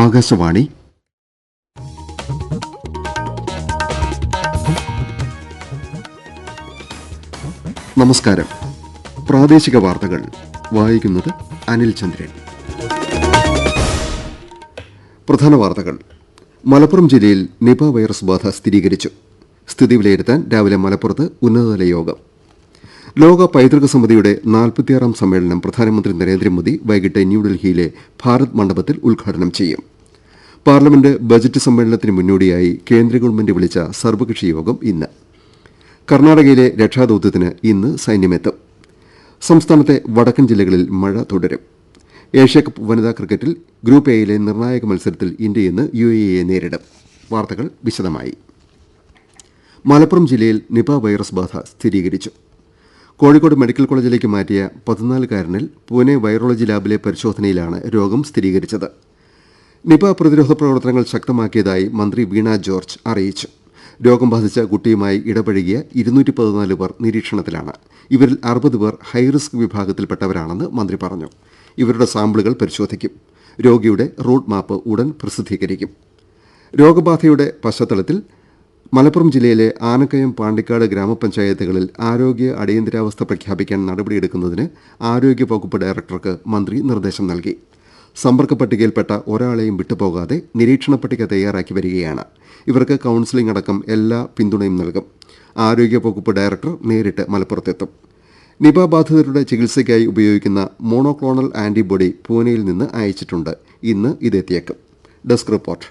ആകാശവാണി. നമസ്കാരം. പ്രാദേശിക വാർത്തകൾ വായിക്കുന്നത് അനിൽ ചന്ദ്രൻ. പ്രധാന വാർത്തകൾ. മലപ്പുറം ജില്ലയിൽ നിപ വൈറസ് ബാധ സ്ഥിരീകരിച്ചു. സ്ഥിതി വിലയിരുത്താൻ രാവിലെ മലപ്പുറത്ത് ഉന്നതതല യോഗം. ലോക പൈതൃക സമിതിയുടെ 46ാം സമ്മേളനം പ്രധാനമന്ത്രി നരേന്ദ്രമോദി വൈകിട്ട് ന്യൂഡൽഹിയിലെ ഭാരത് മണ്ഡപത്തിൽ ഉദ്ഘാടനം ചെയ്യും. പാർലമെന്റ് ബജറ്റ് സമ്മേളനത്തിന് മുന്നോടിയായി കേന്ദ്ര ഗവൺമെന്റ് വിളിച്ച സർവകക്ഷി യോഗം ഇന്ന്. കർണാടകയിലെ രക്ഷാദൌത്യത്തിന് ഇന്ന് സൈന്യമെത്തും. സംസ്ഥാനത്തെ വടക്കൻ ജില്ലകളിൽ മഴ തുടരും. ഏഷ്യാകപ്പ് വനിതാ ക്രിക്കറ്റിൽ ഗ്രൂപ്പ് എയിലെ നിർണായക മത്സരത്തിൽ ഇന്ത്യ ഇന്ന് UAE-യെ നേരിടും. വാർത്തകൾ വിശദമായി. മലപ്പുറം ജില്ലയിൽ നിപ വൈറസ് ബാധ സ്ഥിരീകരിച്ചു. കോഴിക്കോട് മെഡിക്കൽ കോളേജിലേക്ക് മാറ്റിയ 14-കാരനിൽ പൂനെ വൈറോളജി ലാബിലെ പരിശോധനയിലാണ് രോഗം സ്ഥിരീകരിച്ചത്. നിപ പ്രതിരോധ പ്രവർത്തനങ്ങൾ ശക്തമാക്കിയതായി മന്ത്രി വീണ ജോർജ് അറിയിച്ചു. രോഗം ബാധിച്ച കുട്ടിയുമായി ഇടപഴകിയ 214 പേർ നിരീക്ഷണത്തിലാണ്. ഇവരിൽ 60 പേർ ഹൈറിസ്ക് വിഭാഗത്തിൽപ്പെട്ടവരാണെന്ന് മന്ത്രി പറഞ്ഞു. ഇവരുടെ സാമ്പിളുകൾ പരിശോധിക്കും. രോഗിയുടെ റൂട്ട് മാപ്പ് ഉടൻ പ്രസിദ്ധീകരിക്കും. രോഗബാധയുടെ പശ്ചാത്തലത്തിൽ മലപ്പുറം ജില്ലയിലെ ആനക്കയം, പാണ്ടിക്കാട് ഗ്രാമപഞ്ചായത്തുകളിൽ ആരോഗ്യ അടിയന്തരാവസ്ഥ പ്രഖ്യാപിക്കാൻ നടപടിയെടുക്കുന്നതിന് ആരോഗ്യ വകുപ്പ് ഡയറക്ടർക്ക് മന്ത്രി നിർദ്ദേശം നൽകി. സമ്പർക്ക പട്ടികയിൽപ്പെട്ട ഒരാളെയും വിട്ടുപോകാതെ നിരീക്ഷണ പട്ടിക തയ്യാറാക്കി വരികയാണ്. ഇവർക്ക് കൌൺസിലിംഗ് അടക്കം എല്ലാ പിന്തുണയും നൽകും. ആരോഗ്യ വകുപ്പ് ഡയറക്ടർ നേരിട്ട് മലപ്പുറത്തെത്തും. നിപ ബാധിതരുടെ ചികിത്സയ്ക്കായി ഉപയോഗിക്കുന്ന മോണോക്ലോണൽ ആന്റിബോഡി പൂനെയിൽ നിന്ന് അയച്ചിട്ടുണ്ട്. ഇന്ന് ഇതെത്തിയേക്കും. Desk report.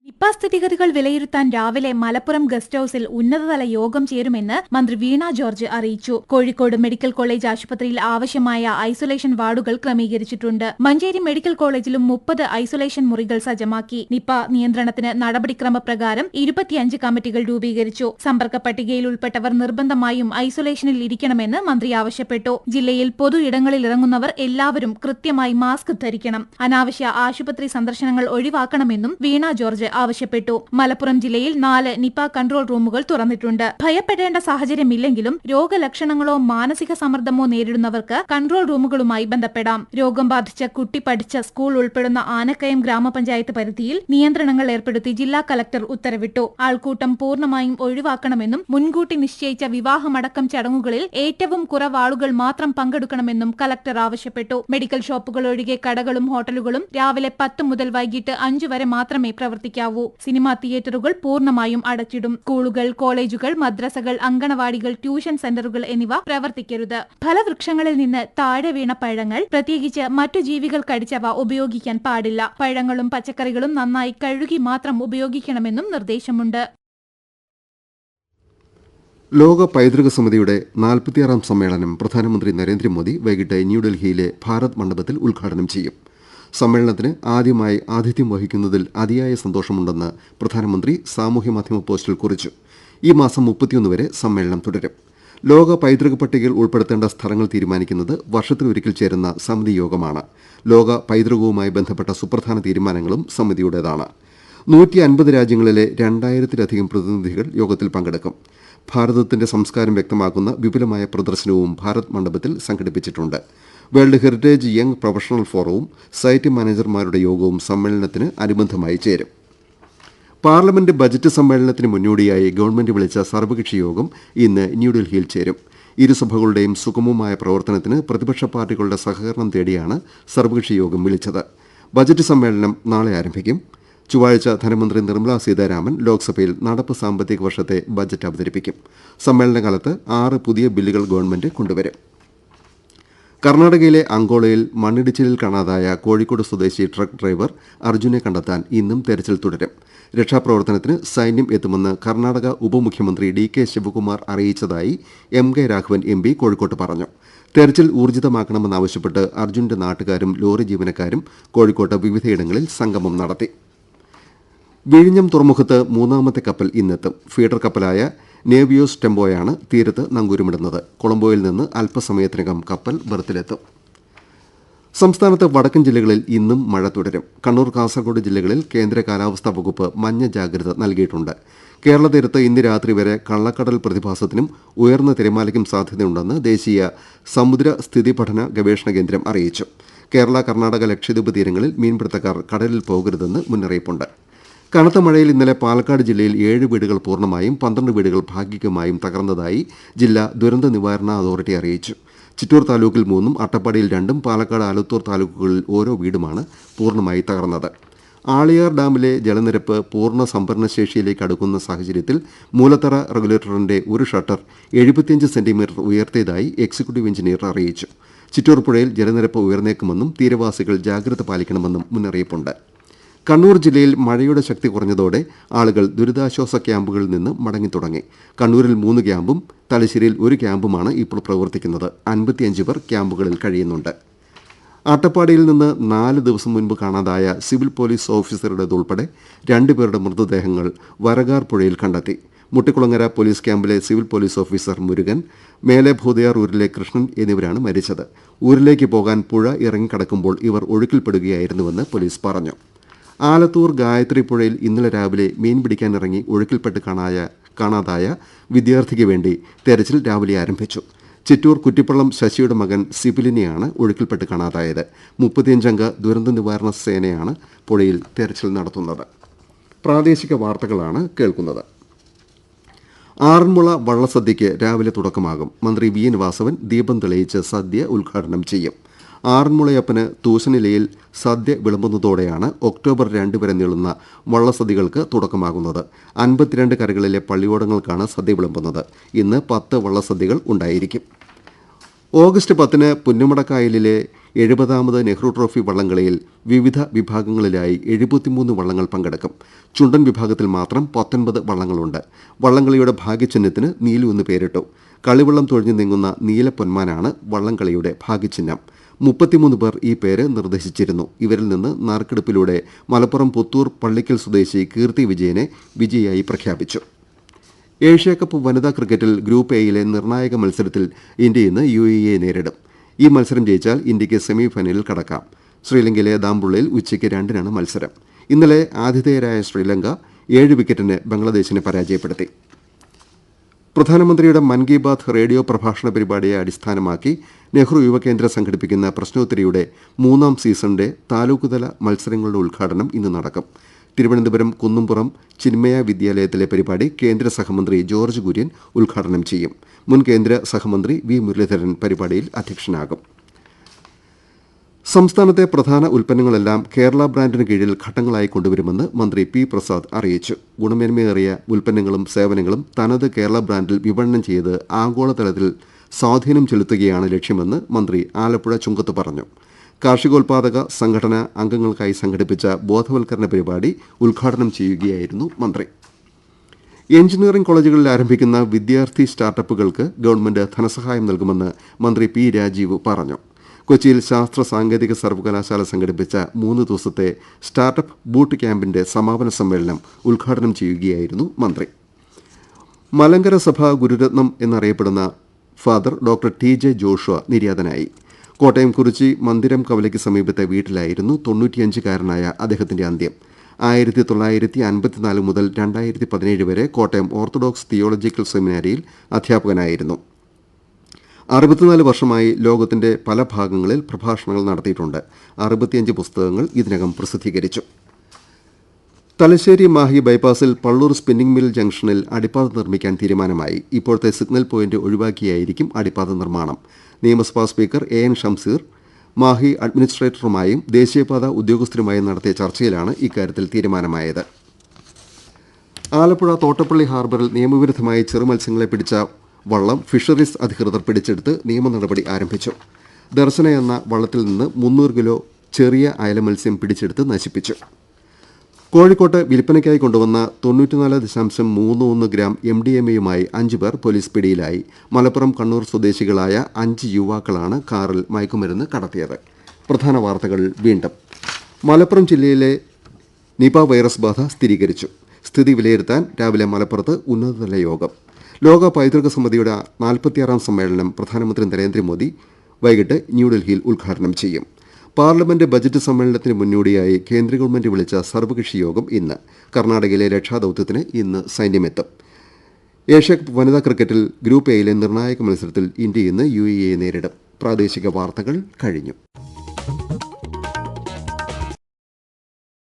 നിപ സ്ഥിതിഗതികൾ വിലയിരുത്താൻ രാവിലെ മലപ്പുറം ഗസ്റ്റ് ഹൌസിൽ ഉന്നതതല യോഗം ചേരുമെന്ന് മന്ത്രി വീണ ജോർജ് അറിയിച്ചു. കോഴിക്കോട് മെഡിക്കൽ കോളേജ് ആശുപത്രിയിൽ ആവശ്യമായ ഐസൊലേഷൻ വാർഡുകൾ ക്രമീകരിച്ചിട്ടുണ്ട്. മഞ്ചേരി മെഡിക്കൽ കോളേജിലും 30 ഐസൊലേഷൻ മുറികൾ സജ്ജമാക്കി. നിപ നിയന്ത്രണത്തിന് നടപടിക്രമപ്രകാരം 25 കമ്മിറ്റികൾ രൂപീകരിച്ചു. സമ്പർക്ക പട്ടികയിൽ ഉൾപ്പെട്ടവർ നിർബന്ധമായും ഐസൊലേഷനിൽ ഇരിക്കണമെന്ന് മന്ത്രി ആവശ്യപ്പെട്ടു. ജില്ലയിൽ പൊതു ഇടങ്ങളിൽ ഇറങ്ങുന്നവർ എല്ലാവരും കൃത്യമായി മാസ്ക് ധരിക്കണം. അനാവശ്യ ആശുപത്രി സന്ദർശനങ്ങൾ ഒഴിവാക്കണമെന്നും വീണ ജോർജ് ആവശ്യപ്പെട്ടു. മലപ്പുറം ജില്ലയിൽ 4 നിപ കൺട്രോൾ റൂമുകൾ തുറന്നിട്ടുണ്ട്. ഭയപ്പെടേണ്ട സാഹചര്യമില്ലെങ്കിലും രോഗലക്ഷണങ്ങളോ മാനസിക സമ്മർദ്ദമോ നേരിടുന്നവർക്ക് കൺട്രോൾ റൂമുകളുമായി ബന്ധപ്പെടാം. രോഗം ബാധിച്ച കുട്ടി പഠിച്ച സ്കൂൾ ഉൾപ്പെടുന്ന ആനക്കയം ഗ്രാമപഞ്ചായത്ത് പരിധിയിൽ നിയന്ത്രണങ്ങൾ ഏർപ്പെടുത്തി ജില്ലാ കലക്ടർ ഉത്തരവിട്ടു. ആൾക്കൂട്ടം പൂർണ്ണമായും ഒഴിവാക്കണമെന്നും മുൻകൂട്ടി നിശ്ചയിച്ച വിവാഹമടക്കം ചടങ്ങുകളിൽ ഏറ്റവും കുറവ് ആളുകൾ മാത്രം പങ്കെടുക്കണമെന്നും കലക്ടർ ആവശ്യപ്പെട്ടു. മെഡിക്കൽ ഷോപ്പുകൾ ഒഴികെ കടകളും ഹോട്ടലുകളും രാവിലെ 10 മുതൽ വൈകിട്ട് 5 വരെ മാത്രമേ പ്രവർത്തിക്കാവൂ. സിനിമാ തിയേറ്ററുകൾ പൂർണ്ണമായും അടച്ചിടും. സ്കൂളുകൾ, കോളേജുകൾ, മദ്രസകൾ, അങ്കണവാടികൾ, ട്യൂഷൻ സെന്ററുകൾ എന്നിവ പ്രവർത്തിക്കരുത്. ഫലവൃക്ഷങ്ങളിൽ നിന്ന് താഴെ വീണ പഴങ്ങൾ, പ്രത്യേകിച്ച് മറ്റു ജീവികൾ കടിച്ചവ ഉപയോഗിക്കാൻ പാടില്ല. പഴങ്ങളും പച്ചക്കറികളും നന്നായി കഴുകി മാത്രം ഉപയോഗിക്കണമെന്നും നിർദ്ദേശമുണ്ട്. ലോക പൈതൃക സമിതിയുടെ 46ാം സമ്മേളനം പ്രധാനമന്ത്രി നരേന്ദ്രമോദി വൈകിട്ട് ന്യൂഡൽഹിയിലെ ഭാരത് മണ്ഡപത്തിൽ ഉദ്ഘാടനം ചെയ്യും. സമ്മേളനത്തിന് ആദ്യമായി ആതിഥ്യം വഹിക്കുന്നതിൽ അതിയായ സന്തോഷമുണ്ടെന്ന് പ്രധാനമന്ത്രി സാമൂഹ്യമാധ്യമ പോസ്റ്റിൽ കുറിച്ചു. ഈ മാസം 31 വരെ സമ്മേളനം തുടരും. ലോക പൈതൃക പട്ടികയിൽ ഉൾപ്പെടുത്തേണ്ട സ്ഥലങ്ങൾ തീരുമാനിക്കുന്നത് വർഷത്തിലൊരിക്കൽ ചേരുന്ന സമിതി യോഗമാണ്. ലോക പൈതൃകവുമായി ബന്ധപ്പെട്ട സുപ്രധാന തീരുമാനങ്ങളും സമിതിയുടേതാണ്. 150 രാജ്യങ്ങളിലെ 2000-ലധികം പ്രതിനിധികൾ യോഗത്തിൽ പങ്കെടുക്കും. ഭാരതത്തിന്റെ സംസ്കാരം വ്യക്തമാക്കുന്ന വിപുലമായ പ്രദർശനവും ഭാരത് മണ്ഡപത്തിൽ സംഘടിപ്പിച്ചിട്ടുണ്ട്. വേൾഡ് ഹെറിറ്റേജ് യങ് പ്രൊഫഷണൽ ഫോറവും സൈറ്റ് മാനേജർമാരുടെ യോഗവും സമ്മേളനത്തിന് അനുബന്ധമായി ചേരും. പാർലമെന്റ് ബജറ്റ് സമ്മേളനത്തിന് മുന്നോടിയായി ഗവൺമെന്റ് വിളിച്ച സർവകക്ഷി യോഗം ഇന്ന് ന്യൂഡൽഹിയിൽ ചേരും. ഇരുസഭകളുടെയും സുഗമമായ പ്രവർത്തനത്തിന് പ്രതിപക്ഷ പാർട്ടികളുടെ സഹകരണം തേടിയാണ് സർവകക്ഷി യോഗം വിളിച്ചത്. ബജറ്റ് സമ്മേളനം നാളെ ആരംഭിക്കും. ചൊവ്വാഴ്ച ധനമന്ത്രി നിർമ്മലാ സീതാരാമൻ ലോക്സഭയിൽ നടപ്പ് സാമ്പത്തിക വർഷത്തെ ബജറ്റ് അവതരിപ്പിക്കും. സമ്മേളനകാലത്ത് 6 പുതിയ ബില്ലുകൾ ഗവൺമെന്റ് കൊണ്ടുവരും. കർണാടകയിലെ അങ്കോളയിൽ മണ്ണിടിച്ചിലിൽ കാണാതായ കോഴിക്കോട് സ്വദേശി ട്രക്ക് ഡ്രൈവർ അർജുനെ കണ്ടെത്താൻ ഇന്നും തെരച്ചിൽ തുടരും. രക്ഷാപ്രവർത്തനത്തിന് സൈന്യം എത്തുമെന്ന് കർണാടക ഉപമുഖ്യമന്ത്രി DK ശിവകുമാർ അറിയിച്ചതായി MK രാഘവൻ MP കോഴിക്കോട്ട് പറഞ്ഞു. തെരച്ചിൽ ഊർജിതമാക്കണമെന്നാവശ്യപ്പെട്ട് അർജുന്റെ നാട്ടുകാരും ലോറി ജീവനക്കാരും കോഴിക്കോട്ട് വിവിധയിടങ്ങളിൽ സംഗമം നടത്തി. വിഴിഞ്ഞം തുറമുഖത്ത് 3ാമത്തെ കപ്പൽ ഇന്നെത്തും. ഫീഡർ കപ്പലായ നേവിയോസ് ടെമ്പോയാണ് തീരത്ത് നങ്കൂരമിടുന്നത്. കൊളംബോയിൽ നിന്ന് അല്പസമയത്തിനകം കപ്പൽ ബർത്തിലെത്തും. സംസ്ഥാനത്ത് വടക്കൻ ജില്ലകളിൽ ഇന്നും മഴ തുടരും. കണ്ണൂർ, കാസർഗോഡ് ജില്ലകളിൽ കേന്ദ്ര കാലാവസ്ഥാ വകുപ്പ് മഞ്ഞ ജാഗ്രത നൽകിയിട്ടുണ്ട്. കേരള തീരത്ത് ഇന്ന് രാത്രി വരെ കള്ളക്കടൽ പ്രതിഭാസത്തിനും ഉയർന്ന തിരമാലയ്ക്കും സാധ്യതയുണ്ടെന്ന് ദേശീയ സമുദ്ര സ്ഥിതി പഠന ഗവേഷണ കേന്ദ്രം അറിയിച്ചു. കേരള, കർണാടക, ലക്ഷദ്വീപ് തീരങ്ങളിൽ മീൻപിടുത്തക്കാർ കടലിൽ പോകരുതെന്ന് മുന്നറിയിപ്പുണ്ട്. കനത്ത മഴയിൽ ഇന്നലെ പാലക്കാട് ജില്ലയിൽ 7 വീടുകൾ പൂർണ്ണമായും 12 വീടുകൾ ഭാഗികമായും തകർന്നതായി ജില്ലാ ദുരന്ത നിവാരണ അതോറിറ്റി അറിയിച്ചു. ചിറ്റൂർ താലൂക്കിൽ 3ഉം അട്ടപ്പാടിയിൽ 2ഉം പാലക്കാട്, ആലത്തൂർ താലൂക്കുകളിൽ ഓരോ വീടുമാണ് പൂർണ്ണമായി തകർന്നത്. ആളിയാർ ഡാമിലെ ജലനിരപ്പ് പൂർണ്ണ സംഭരണശേഷിയിലേക്ക് അടുക്കുന്ന സാഹചര്യത്തിൽ മൂലത്തറ റെഗുലേറ്ററിന്റെ ഒരു ഷട്ടർ 75 സെന്റിമീറ്റർ ഉയർത്തിയതായി എക്സിക്യൂട്ടീവ് എഞ്ചിനീയർ അറിയിച്ചു. ചിറ്റൂർ പുഴയിൽ ജലനിരപ്പ് ഉയർന്നേക്കുമെന്നും തീരവാസികൾ ജാഗ്രത പാലിക്കണമെന്നും മുന്നറിയിപ്പുണ്ട്. കണ്ണൂർ ജില്ലയിൽ മഴയുടെ ശക്തി കുറഞ്ഞതോടെ ആളുകൾ ദുരിതാശ്വാസ ക്യാമ്പുകളിൽ നിന്ന് മടങ്ങിത്തുടങ്ങി. കണ്ണൂരിൽ 3 ക്യാമ്പും തലശ്ശേരിയിൽ 1 ക്യാമ്പുമാണ് ഇപ്പോൾ പ്രവർത്തിക്കുന്നത്. 55 പേർ ക്യാമ്പുകളിൽ കഴിയുന്നുണ്ട്. അട്ടപ്പാടിയിൽ നിന്ന് 4 ദിവസം മുൻപ് കാണാതായ സിവിൽ പോലീസ് ഓഫീസറുടേതുൾപ്പെടെ 2 പേരുടെ മൃതദേഹങ്ങൾ വരകാർ പുഴയിൽ കണ്ടെത്തി. മുട്ടിക്കുളങ്ങര പോലീസ് ക്യാമ്പിലെ സിവിൽ പോലീസ് ഓഫീസർ മുരുകൻ, മേലെ ഭൂതയാർ ഊരിലെ കൃഷ്ണൻ എന്നിവരാണ് മരിച്ചത്. ഊരിലേക്ക് പോകാൻ പുഴ ഇറങ്ങിക്കടക്കുമ്പോൾ ഇവർ ഒഴുക്കിൽപ്പെടുകയായിരുന്നുവെന്ന് പോലീസ് പറഞ്ഞു. ആലത്തൂർ ഗായത്രി പുഴയിൽ ഇന്നലെ രാവിലെ മീൻ പിടിക്കാനിറങ്ങി ഒഴുക്കിൽപ്പെട്ട് കാണാതായ വിദ്യാർത്ഥിക്ക് വേണ്ടി തെരച്ചിൽ രാവിലെ ആരംഭിച്ചു. ചിറ്റൂർ കുറ്റിപ്പള്ളം ശശിയുടെ മകൻ സിബിലിനെയാണ് ഒഴുക്കിൽപ്പെട്ട് കാണാതായത്. 35-അംഗ ദുരന്ത നിവാരണ സേനയാണ് പുഴയിൽ തെരച്ചിൽ നടത്തുന്നത്. പ്രാദേശിക വാർത്തകളാണ് കേൾക്കുന്നത്. ആറന്മുള വള്ളസദ്യയ്ക്ക് രാവിലെ തുടക്കമാകും. മന്ത്രി വി എൻ വാസവൻ ദീപം തെളിയിച്ച് സദ്യ ഉദ്ഘാടനം ചെയ്യും. ആറന്മുളയപ്പന് തൂശനിലയിൽ സദ്യ വിളമ്പുന്നതോടെയാണ് ഒക്ടോബർ 2 വരെ നീളുന്ന വള്ളസദ്യകൾക്ക് തുടക്കമാകുന്നത്. 52 കരകളിലെ പള്ളിയോടങ്ങൾക്കാണ് സദ്യ വിളമ്പുന്നത്. ഇന്ന് 10 വള്ളസദ്യകൾ ഉണ്ടായിരിക്കും. ഓഗസ്റ്റ് 10-ന് പുന്നമടക്കായലിലെ 70ാമത് നെഹ്റു ട്രോഫി വള്ളംകളിയിൽ വിവിധ വിഭാഗങ്ങളിലായി 73 വള്ളങ്ങൾ പങ്കെടുക്കും. ചുണ്ടൻ വിഭാഗത്തിൽ മാത്രം 19 വള്ളങ്ങളുണ്ട്. വള്ളംകളിയുടെ ഭാഗ്യചിഹ്നത്തിന് നീലു എന്ന് പേരിട്ടു. കളിവള്ളം തൊഴിഞ്ഞു നീങ്ങുന്ന നീലപ്പൊന്മാനാണ് വള്ളംകളിയുടെ ഭാഗ്യചിഹ്നം. 33 പേർ ഈ പേര് നിർദ്ദേശിച്ചിരുന്നു. ഇവരിൽ നിന്ന് നറുക്കെടുപ്പിലൂടെ മലപ്പുറം പുത്തൂർ പള്ളിക്കൽ സ്വദേശി കീർത്തി വിജയനെ വിജയിയായി പ്രഖ്യാപിച്ചു. ഏഷ്യാകപ്പ് വനിതാ ക്രിക്കറ്റിൽ ഗ്രൂപ്പ് എയിലെ നിർണായക മത്സരത്തിൽ ഇന്ത്യ ഇന്ന് UAE നേരിടും. ഈ മത്സരം ജയിച്ചാൽ ഇന്ത്യയ്ക്ക് സെമിഫൈനലിൽ കടക്കാം. ശ്രീലങ്കയിലെ ദാംബുള്ളയിൽ ഉച്ചയ്ക്ക് 2-നാണ് മത്സരം. ഇന്നലെ ആതിഥേയരായ ശ്രീലങ്ക 7 വിക്കറ്റിന് ബംഗ്ലാദേശിനെ പരാജയപ്പെടുത്തി. പ്രധാനമന്ത്രിയുടെ മൻ കി ബാത്ത് റേഡിയോ പ്രഭാഷണ പരിപാടിയെ അടിസ്ഥാനമാക്കി നെഹ്റു യുവകേന്ദ്ര സംഘടിപ്പിക്കുന്ന പ്രശ്നോത്തരിയുടെ 3ാം സീസണിന്റെ താലൂക്കുതല മത്സരങ്ങളുടെ ഉദ്ഘാടനം ഇന്ന് നടക്കും. തിരുവനന്തപുരം കുന്നുംപുറം ചിന്മയ വിദ്യാലയത്തിലെ പരിപാടി കേന്ദ്ര സഹമന്ത്രി ജോർജ് കുര്യൻ ഉദ്ഘാടനം ചെയ്യും. മുൻ കേന്ദ്ര സഹമന്ത്രി വി മുരളീധരൻ പരിപാടിയിൽ അധ്യക്ഷനാകും. സംസ്ഥാനത്തെ പ്രധാന ഉൽപ്പന്നങ്ങളെല്ലാം കേരള ബ്രാൻഡിന് കീഴിൽ ഘട്ടങ്ങളായി കൊണ്ടുവരുമെന്ന് മന്ത്രി പി പ്രസാദ് അറിയിച്ചു. ഗുണമേന്മയേറിയ ഉൽപ്പന്നങ്ങളും സേവനങ്ങളും തനത് കേരള ബ്രാൻഡിൽ വിപണനം ചെയ്ത് ആഗോളതലത്തിൽ സ്വാധീനം ചെലുത്തുകയാണ് ലക്ഷ്യമെന്ന് മന്ത്രി ആലപ്പുഴ ചുങ്കത്ത് പറഞ്ഞു. കാർഷികോൽപാദക സംഘടന അംഗങ്ങൾക്കായി സംഘടിപ്പിച്ച ബോധവൽക്കരണ പരിപാടി ഉദ്ഘാടനം ചെയ്യുകയായിരുന്നു മന്ത്രി. എഞ്ചിനീയറിംഗ് കോളേജുകളിൽ ആരംഭിക്കുന്ന വിദ്യാർത്ഥി സ്റ്റാർട്ടപ്പുകൾക്ക് ഗവൺമെന്റ് ധനസഹായം നൽകുമെന്ന് മന്ത്രി പി രാജീവ് പറഞ്ഞു. കൊച്ചിയിൽ ശാസ്ത്ര സാങ്കേതിക സർവകലാശാല സംഘടിപ്പിച്ച 3 ദിവസത്തെ സ്റ്റാർട്ടപ്പ് ബൂട്ട് ക്യാമ്പിന്റെ സമാപന സമ്മേളനം ഉദ്ഘാടനം ചെയ്യുകയായിരുന്നു മന്ത്രി. മലങ്കര സഭ ഗുരുരത്നം എന്നറിയപ്പെടുന്ന ഫാദർ ഡോക്ടർ TJ ജോഷുവ നിര്യാതനായി. കോട്ടയം കുറിച്ചി മന്ദിരം കവലയ്ക്ക് സമീപത്തെ വീട്ടിലായിരുന്നു 95-കാരനായ അദ്ദേഹത്തിന്റെ അന്ത്യം. 1954 മുതൽ 2017 വരെ കോട്ടയം ഓർത്തഡോക്സ് തിയോളജിക്കൽ സെമിനാരിയിൽ അധ്യാപകനായിരുന്നു. 64 വർഷമായി ലോകത്തിന്റെ പല ഭാഗങ്ങളിൽ പ്രഭാഷണങ്ങൾ നടത്തിയിട്ടുണ്ട്. 65 പുസ്തകങ്ങൾ ഇതിനകം പ്രസിദ്ധീകരിച്ചു. തലശ്ശേരി മാഹി ബൈപ്പാസിൽ പള്ളൂർ സ്പിന്നിംഗ് മിൽ ജംഗ്ഷനിൽ അടിപ്പാത നിർമ്മിക്കാൻ തീരുമാനമായി. ഇപ്പോഴത്തെ സിഗ്നൽ പോയിന്റ് ഒഴിവാക്കിയായിരിക്കും അടിപ്പാത നിർമ്മാണം. നിയമസഭാ സ്പീക്കർ AN ഷംസീർ മാഹി അഡ്മിനിസ്ട്രേറ്ററുമായും ദേശീയപാത ഉദ്യോഗസ്ഥരുമായും നടത്തിയ ചർച്ചയിലാണ് ഇക്കാര്യത്തിൽ തീരുമാനമായത്. ആലപ്പുഴ തോട്ടപ്പള്ളി ഹാർബറിൽ നിയമവിരുദ്ധമായി ചെറുമത്സ്യങ്ങളെ പിടിച്ച വള്ളം ഫിഷറീസ് അധികൃതർ പിടിച്ചെടുത്ത് നിയമ നടപടി ആരംഭിച്ചു. ദർശന എന്ന വള്ളത്തിൽ നിന്ന് 300 കിലോ ചെറിയ അയല മത്സ്യം പിടിച്ചെടുത്ത് നശിപ്പിച്ചു. കോഴിക്കോട്ട് വിൽപ്പനയ്ക്കായി കൊണ്ടുവന്ന 94.31 ഗ്രാം MDMA-യുമായി 5 പേർ പോലീസ് പിടിയിലായി. മലപ്പുറം കണ്ണൂർ സ്വദേശികളായ 5 യുവാക്കളാണ് കാറിൽ മയക്കുമരുന്ന് കടത്തിയത്. പ്രധാന വാർത്തകൾ വീണ്ടും. മലപ്പുറം ജില്ലയിലെ നിപ വൈറസ് ബാധ സ്ഥിരീകരിച്ചു. സ്ഥിതി വിലയിരുത്താൻ രാവിലെ മലപ്പുറത്ത് ഉന്നതതല യോഗം. ലോക പൈതൃക സമിതിയുടെ 46-ാം സമ്മേളനം പ്രധാനമന്ത്രി നരേന്ദ്രമോദി വൈകിട്ട് ന്യൂഡൽഹിയിൽ ഉദ്ഘാടനം ചെയ്യും. പാർലമെന്റ് ബജറ്റ് സമ്മേളനത്തിന് മുന്നോടിയായി കേന്ദ്ര ഗവൺമെന്റ് വിളിച്ച സർവകക്ഷി യോഗം ഇന്ന്. കർണാടകയിലെ രക്ഷാദൌത്യത്തിന് ഇന്ന് സൈന്യമെത്തും. ഏഷ്യാകപ്പ് വനിതാ ക്രിക്കറ്റിൽ ഗ്രൂപ്പ് എയിലെ നിർണായക മത്സരത്തിൽ ഇന്ത്യ ഇന്ന് UAE നേരിടും. പ്രാദേശിക വാർത്തകൾ കഴിഞ്ഞു.